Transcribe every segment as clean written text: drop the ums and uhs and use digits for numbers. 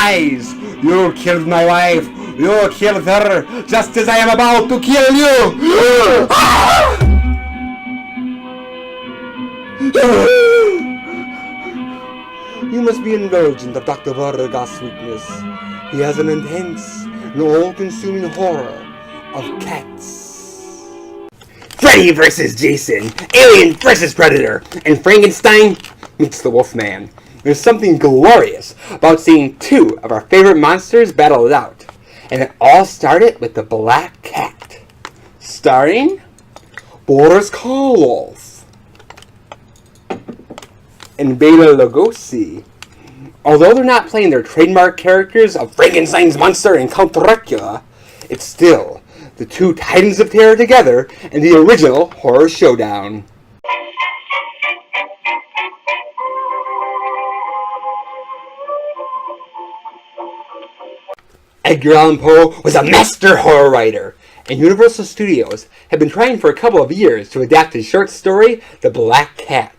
lies! You killed my wife! You killed her just as I am about to kill you! You must be indulgent of Dr. Vargas' weakness. He has an intense and all-consuming horror of cats. Freddy vs. Jason, Alien vs. Predator, and Frankenstein meets the Wolfman. There's something glorious about seeing two of our favorite monsters battle it out. And it all started with the Black Cat. Starring Boris Karloff and Bela Lugosi. Although they're not playing their trademark characters of Frankenstein's monster and Count Dracula, it's still the two titans of terror together in the original horror showdown. Edgar Allan Poe was a master horror writer, and Universal Studios had been trying for a couple of years to adapt his short story, The Black Cat.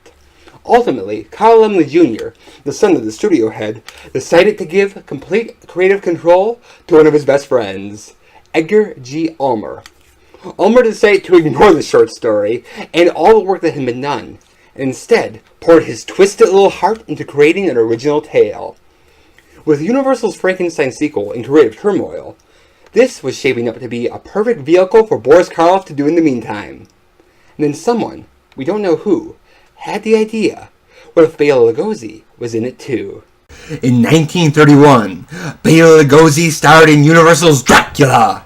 Ultimately, Carl Laemmle Jr., the son of the studio head, decided to give complete creative control to one of his best friends, Edgar G. Ulmer. Ulmer decided to ignore the short story and all the work that had been done, and instead poured his twisted little heart into creating an original tale. With Universal's Frankenstein sequel in creative turmoil, this was shaping up to be a perfect vehicle for Boris Karloff to do in the meantime. And then someone, we don't know who, had the idea, what if Bela Lugosi was in it too? In 1931, Bela Lugosi starred in Universal's Dracula.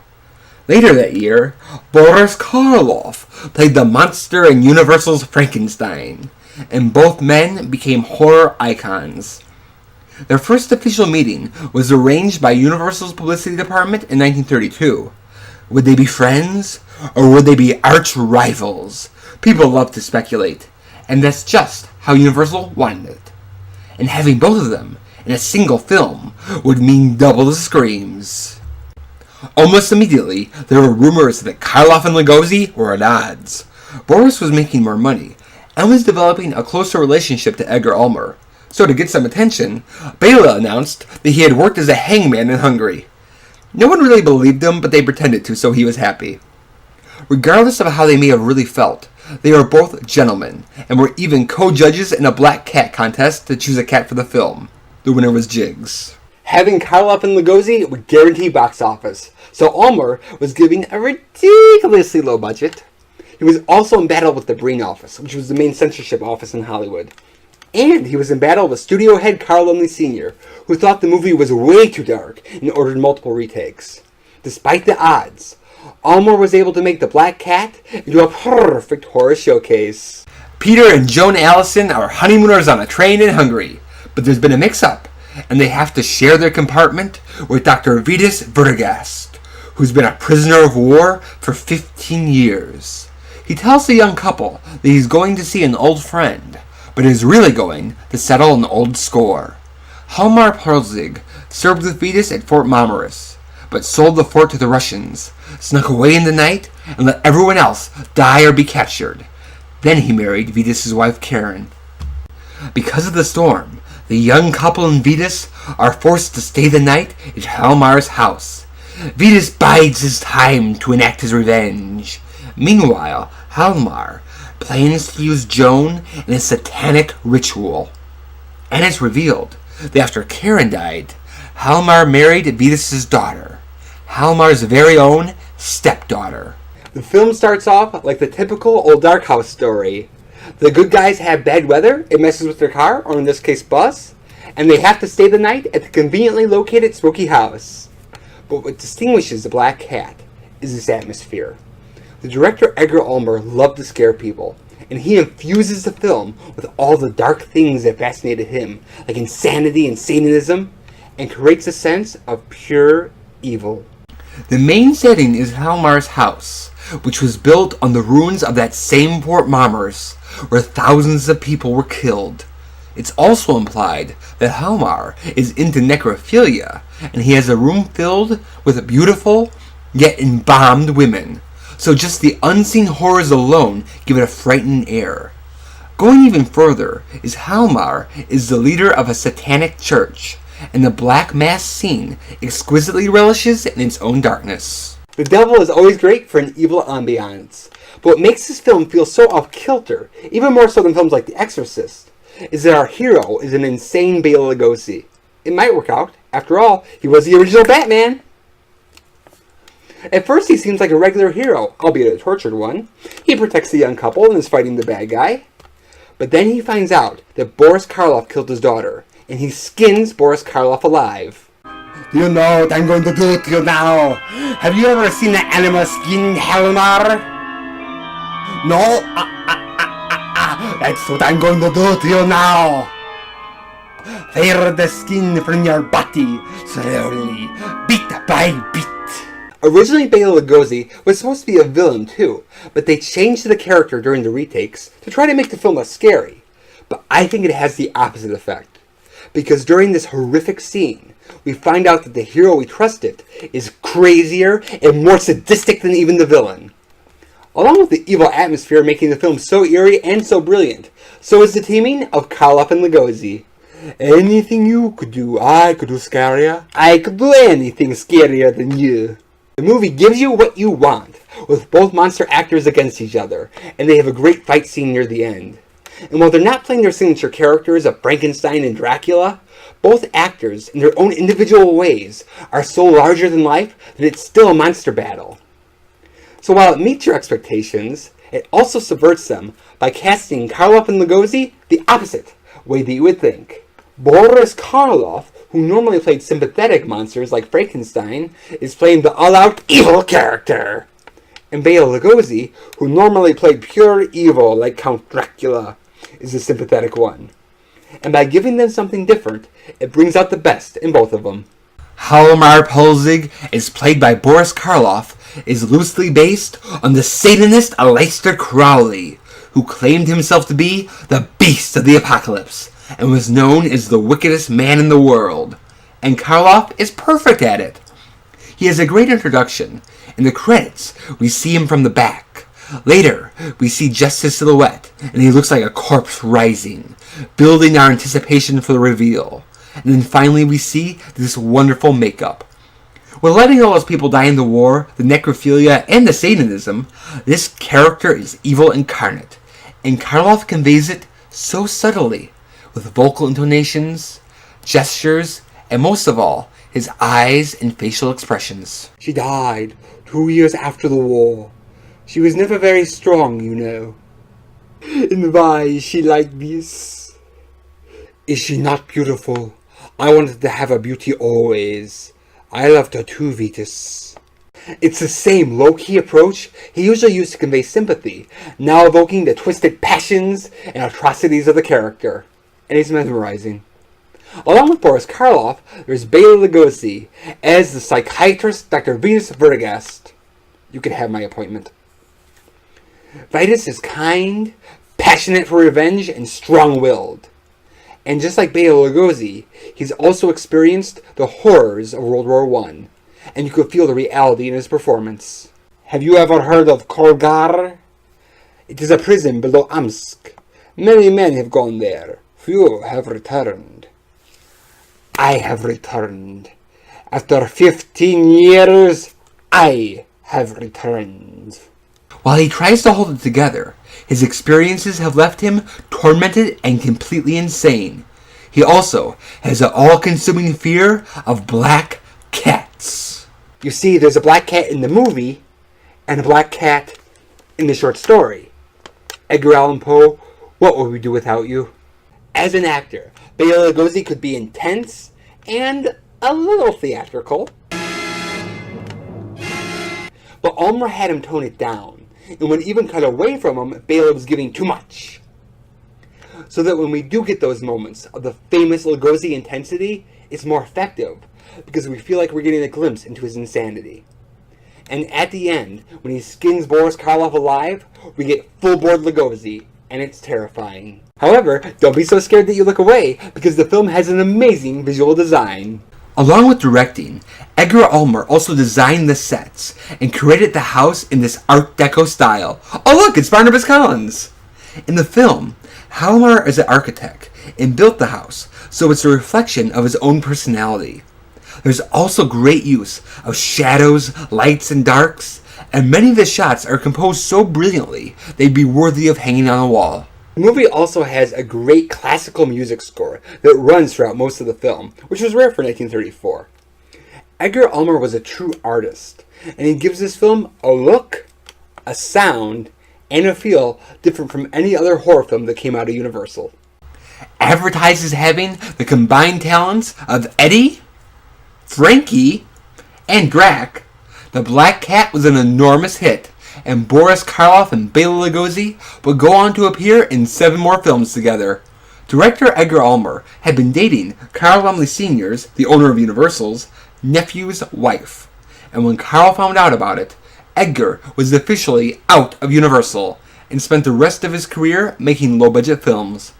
Later that year, Boris Karloff played the monster in Universal's Frankenstein, and both men became horror icons. Their first official meeting was arranged by Universal's publicity department in 1932. Would they be friends, or would they be arch rivals? People love to speculate, and that's just how Universal wanted it. And having both of them in a single film would mean double the screams. Almost immediately, there were rumors that Karloff and Lugosi were at odds. Boris was making more money, and was developing a closer relationship to Edgar Ulmer. So to get some attention, Bela announced that he had worked as a hangman in Hungary. No one really believed him, but they pretended to, so he was happy. Regardless of how they may have really felt, they were both gentlemen, and were even co-judges in a black cat contest to choose a cat for the film. The winner was Jiggs. Having Karloff and Lugosi would guarantee box office, so Ulmer was giving a ridiculously low budget. He was also in battle with the Breen office, which was the main censorship office in Hollywood. And he was in battle with studio head Carl Laemmle Sr., who thought the movie was way too dark and ordered multiple retakes. Despite the odds, Ulmer was able to make The Black Cat into a perfect horror showcase. Peter and Joan Allison are honeymooners on a train in Hungary, but there's been a mix-up, and they have to share their compartment with Dr. Vitus Vertigast, who's been a prisoner of war for 15 years. He tells the young couple that he's going to see an old friend, but is really going to settle an old score. Halmar Plzig served with Vitus at Fort Marmaris, but sold the fort to the Russians, snuck away in the night, and let everyone else die or be captured. Then he married Vitus's wife Karen. Because of the storm, the young couple and Vitus are forced to stay the night at Halmar's house. Vitus bides his time to enact his revenge. Meanwhile, Halmar plans to use Joan in a satanic ritual. And it's revealed that after Karen died, Halmar married Vitus's daughter, Halmar's very own stepdaughter. The film starts off like the typical old dark house story. The good guys have bad weather, it messes with their car, or in this case bus, and they have to stay the night at the conveniently located spooky house. But what distinguishes The Black Cat is its atmosphere. The director Edgar Ulmer loved to scare people, and he infuses the film with all the dark things that fascinated him, like insanity and Satanism, and creates a sense of pure evil. The main setting is Halmar's house, which was built on the ruins of that same Fort Marmaris, where thousands of people were killed. It's also implied that Halmar is into necrophilia, and he has a room filled with beautiful, yet embalmed women. So just the unseen horrors alone give it a frightened air. Going even further is Halmar is the leader of a satanic church, and the black mass scene exquisitely relishes in its own darkness. The devil is always great for an evil ambiance, but what makes this film feel so off-kilter, even more so than films like The Exorcist, is that our hero is an insane Bela Lugosi. It might work out. After all, he was the original Batman. At first he seems like a regular hero, albeit a tortured one. He protects the young couple and is fighting the bad guy. But then he finds out that Boris Karloff killed his daughter, and he skins Boris Karloff alive. Do you know what I'm going to do to you now? Have you ever seen an animal skinned Helmar? No? That's what I'm going to do to you now. Tear the skin from your body, slowly, bit by bit. Originally, Bela Lugosi was supposed to be a villain too, but they changed the character during the retakes to try to make the film less scary. But I think it has the opposite effect, because during this horrific scene, we find out that the hero we trusted is crazier and more sadistic than even the villain. Along with the evil atmosphere making the film so eerie and so brilliant, so is the teaming of Karloff and Lugosi. Anything you could do, I could do scarier. I could do anything scarier than you. The movie gives you what you want, with both monster actors against each other, and they have a great fight scene near the end. And while they're not playing their signature characters of Frankenstein and Dracula, both actors, in their own individual ways, are so larger than life that it's still a monster battle. So while it meets your expectations, it also subverts them by casting Karloff and Lugosi the opposite way that you would think. Boris Karloff, who normally played sympathetic monsters like Frankenstein, is playing the all-out evil character. And Bela Lugosi, who normally played pure evil like Count Dracula, is the sympathetic one. And by giving them something different, it brings out the best in both of them. Hjalmar Pulzig, is played by Boris Karloff, is loosely based on the Satanist Aleister Crowley, who claimed himself to be the Beast of the Apocalypse, and was known as the wickedest man in the world. And Karloff is perfect at it. He has a great introduction. In the credits, we see him from the back. Later, we see just his silhouette, and he looks like a corpse rising, building our anticipation for the reveal. And then finally we see this wonderful makeup. While letting all those people die in the war, the necrophilia, and the Satanism, this character is evil incarnate, and Karloff conveys it so subtly, with vocal intonations, gestures, and most of all, his eyes and facial expressions. She died 2 years after the war. She was never very strong, you know. And why is she like this? Is she not beautiful? I wanted to have her beauty always. I loved her too, Vetus. It's the same low-key approach he usually used to convey sympathy, now evoking the twisted passions and atrocities of the character. And he's mesmerizing. Along with Boris Karloff, there's Bela Lugosi as the psychiatrist Dr. Vitus Vertigast. You can have my appointment. Vitus is kind, passionate for revenge, and strong-willed. And just like Bela Lugosi, he's also experienced the horrors of World War I, and you could feel the reality in his performance. Have you ever heard of Kolgar? It is a prison below Omsk. Many men have gone there. Few have returned. I have returned. After 15 years, I have returned. While he tries to hold it together, his experiences have left him tormented and completely insane. He also has an all-consuming fear of black cats. You see, there's a black cat in the movie, and a black cat in the short story. Edgar Allan Poe, what would we do without you? As an actor, Bela Lugosi could be intense and a little theatrical. But Ulmer had him tone it down, and when even cut away from him, Bela was giving too much. So that when we do get those moments of the famous Lugosi intensity, it's more effective, because we feel like we're getting a glimpse into his insanity. And at the end, when he skins Boris Karloff alive, we get full-board Lugosi, and it's terrifying. However, don't be so scared that you look away, because the film has an amazing visual design. Along with directing, Edgar Ulmer also designed the sets, and created the house in this Art Deco style. Oh look, it's Barnabas Collins! In the film, Hjalmar is an architect, and built the house, so it's a reflection of his own personality. There's also great use of shadows, lights, and darks, and many of the shots are composed so brilliantly they'd be worthy of hanging on a wall. The movie also has a great classical music score that runs throughout most of the film, which was rare for 1934. Edgar Ulmer was a true artist, and he gives this film a look, a sound, and a feel different from any other horror film that came out of Universal. Advertised as having the combined talents of Eddie, Frankie, and Drac, The Black Cat was an enormous hit, and Boris Karloff and Bela Lugosi would go on to appear in 7 more films together. Director Edgar Ulmer had been dating Carl Laemmle Sr.'s, the owner of Universal's, nephew's wife, and when Carl found out about it, Edgar was officially out of Universal and spent the rest of his career making low-budget films.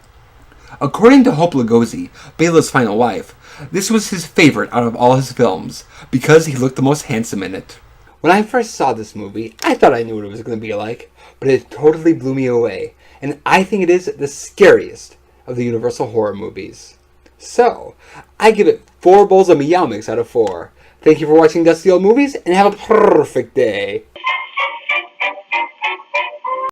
According to Hope Lugosi, Bela's final wife, this was his favorite out of all his films because he looked the most handsome in it. When I first saw this movie, I thought I knew what it was going to be like, but it totally blew me away, and I think it is the scariest of the Universal horror movies. So, I give it 4 bowls of Meow Mix out of 4. Thank you for watching Dusty Old Movies, and have a perfect day.